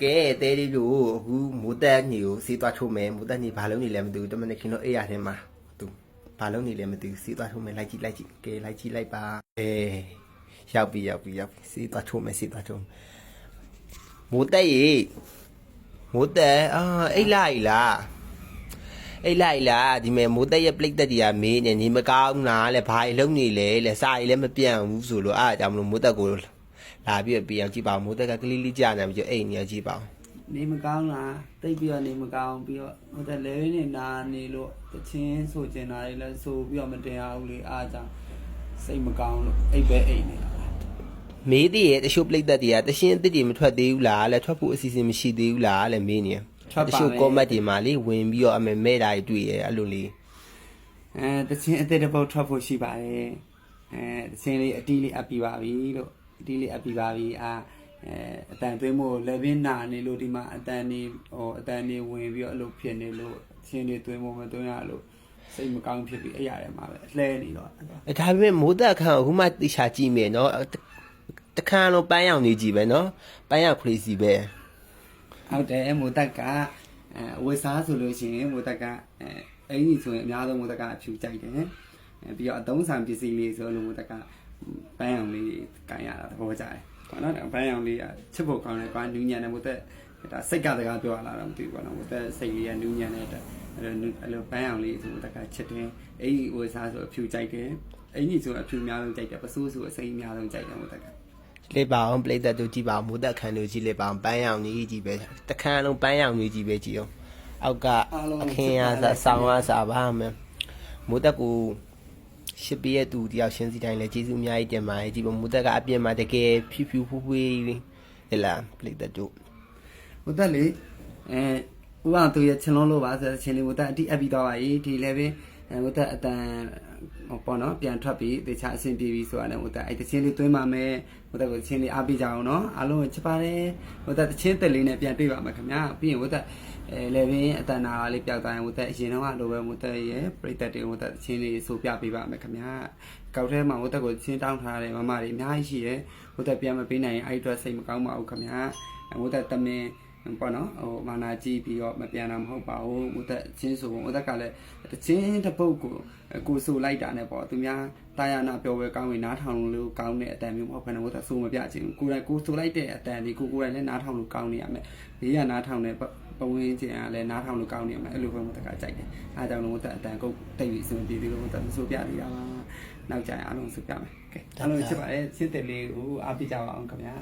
ကဲတဲလေးတို့အခုမိုးတက်ညီကိုစီးသွားထုတ်မယ်မိုးတက်ညီဘာလုံးနေလဲမသိဘူးတမန်ခင်တော့အေးရထဲမှာသူဘာလုံးနေလဲမသိဘူးစီးသွားထုတ်မယ်လိုက်ကြည့်ကဲလိုက်ကြည့်လိုက်ပါရောက်ပြီစီးသွားထုတ်မယ်မိုးတက်ရေမိုးတက်အိတ်လိုက်လားဒီမဲ့မိုးတက်ရဲ့ plate တက်တွေကမေးနေမကောင်းလားလဲဘာလုံးနေလဲစာရီလည်းမပြန့်ဘူးဆိုလို့အားကြောင့်မလို့မိုးတက်ကိုလာပြီးပြအောင်ကြည့်ပါမိုးတက်ကကလေးလေးကြာနေပြီအိမ်နေကြည့်ပါနေမကောင်းလားတိတ်ပြီးတော့နေမကောင်းပြီးတော့ဟိုတက်လဲနေနာနေလို့တချင်းဆိုကျင်တာတွေလည်းဆိုပြီးတော့မတင်ရဘူးလေအားကြောင့်စိတ်မကောင်းလို့အိတ်ပဲအိတ်နေတာမေးတည်းရဲ့တချို့ plate တက်တွေကတရှင်းအစ်တွေမထွက်သေးဘူးလားလဲထွက်ဖို့အစီအစဉ်မရှိသေးဘူးလားလဲမေးနေတချို့ comment တွေမှာလေဝင်ပြီးတော့အမေမဲ့တာတွေတွေ့ရဲအဲ့လိုလေးတချင်းအစ်တစ်ပုတ်ထွက်ဖို့ရှိပါတယ်တချင်းလေးအတီးလေးအပ်ပြီးပါပြီလို့ဒီလေးအပ်ပြီးပါပြီအတန်သွင်းမို့လေဘင်းနာနေလို့ဒီမှာအတန်နေဝင်ပြီးတော့အလုပ်ဖြစ်နေလို့ချင်းတွေသွင်းမို့မသွင်းရလို့စိတ်မကောင်းဖြစ်ပြီးအဲ့ရတယ်မှာပဲအလှဲနေတော့ဒါပေမဲ့မိုးတက်ခန့်အခုမှတိချာကြည့်မယ်နော်တခါလုံးပန်းရောင်နေကြည့်ပဲနော်ပန်းရောင် crazy ပဲဟုတ်တယ်မိုးတက်ကဝက်စားဆိုလို့ရှိရင်မိုးတက်ကအဲ့ဒီဆိုရင်အများဆုံးမိုးတက်ကအဖြူကြိုက်တယ်ပြီးတော့အသုံးဆောင်ပစ္စည်းလေးဆိုလို့မိုးတက်ကပန်းရောင်လေးကန်ရတာသဘောကျတယ်ပေါ့နော်ပန်းရောင်လေးချစ်ဖို့ကောင်းတယ်ကွာနူးညံ့တယ်မို့သက်ဒါစိတ်ကတကားပြောလာတော့မသိဘူးပေါ့နော်မို့သက်စိတ်လေးကနူးညံ့တဲ့အဲ့လိုပန်းရောင်လေးဆိုတက်ကချစ်တယ်အဲ့ဒီဝစားဆိုအဖြူကြိုက်တယ်အဲ့ဒီဆိုအဖြူများဆုံးကြိုက်တယ်ပစိုးဆိုအစိမ်းအများဆုံးကြိုက်တယ်မို့တက်ကလေးပါအောင် plate တက်တို့ကြည့်ပါမိုးတက်ခန်းတို့ကြည့်လေးပါအောင်ပန်းရောင်ကြီးကြည့်ပဲတခန်းလုံးပန်းရောင်ကြီးပဲကြည့်အောင်အောက်ကအခင်းရဆောင်းရစာပါမယ်မိုးတက်ကိုရှစ်ပြည့်သူတယောက်ရှင်းစီတိုင်းလဲကျေးဇူးအများကြီးတင်ပါတယ်ဒီမိုးတက်ကအပြင်မှာတကယ်ဖြူဖြူဖွေးဖွေးဟဲ့လား plate တက်တို့မိုးတက်လေဥပမာသူရဲ့ချင်းလုံးလို့ပါဆိုတဲ့ချင်းလေးမိုးတက်အတိအပ်ပြီးတော့ပါကြီးဒီလည်းပဲမိုးတက်အတန်ပေါ့နော်ပြန်ထွက်ပြီးတခြားအဆင်ပြေပြီးဆိုရတယ်မို့တဲ့အဲ့တချင်းလေးသွင်းပါမယ်မို့တဲ့ကိုတချင်းလေးအားပေးကြအောင်နော်အားလုံးချစ်ပါတယ်မို့တဲ့တချင်းတက်လေးနဲ့ပြန်တွေ့ပါမယ်ခင်ဗျာပြီးရင်မို့တဲ့လေဘင်းအတန်နာလေးပျောက်သွားရင်မို့တဲ့အရင်တော့လိုပဲမို့တဲ့ရဲ့ပရိသတ်တွေမို့တဲ့တချင်းလေးဆိုပြပေးပါမယ်ခင်ဗျာကောက်ထဲမှာမို့တဲ့ကိုချင်းတောင်းထားတယ်မမတွေအများကြီးရှိတယ်မို့တဲ့ပြန်မပေးနိုင်ရင်အဲ့အတွက်စိတ်မကောင်းပါဘူးခင်ဗျာမို့တဲ့တမင်ပေါ့နော်ဟိုမာနာကြည့်ပြီးတော့မပြန်တာမဟုတ်ပါဘူးဥသက်ချင်းဆိုဥသက်ကလည်းတချင်းတစ်ပုတ်ကိုဆိုလိုက်တာနဲ့ပေါ့သူများတာယာနာပြောပွဲကောင်းရင်နားထောင်လို့ကောင်းတဲ့အတန်မျိုးမဟုတ်ဘဲနဲ့ဥသက်ဆိုမပြချင်ဘူးကိုယ်တိုင်ကိုဆိုလိုက်တဲ့အတန်ဒီကိုယ်တိုင်လည်းနားထောင်လို့ကောင်းနေရမယ်ဘေးကနားထောင်တဲ့ပဝင်းချင်းကလည်းနားထောင်လို့ကောင်းနေရမယ်အဲ့လိုပဲဥသက်ကကြိုက်တယ်အားကြောင့်လို့ဥသက်အတန်ကုတ်တိတ်ပြီးဆိုပြီးဒီလိုဥသက်မဆိုပြသေးတာပါနောက်ကြရင်အားလုံးဆိုပြမယ်ကဲအားလုံးချစ်ပါတယ်ချစ်တယ်လေးကိုအားပေးကြပါအောင်ခင်ဗျာ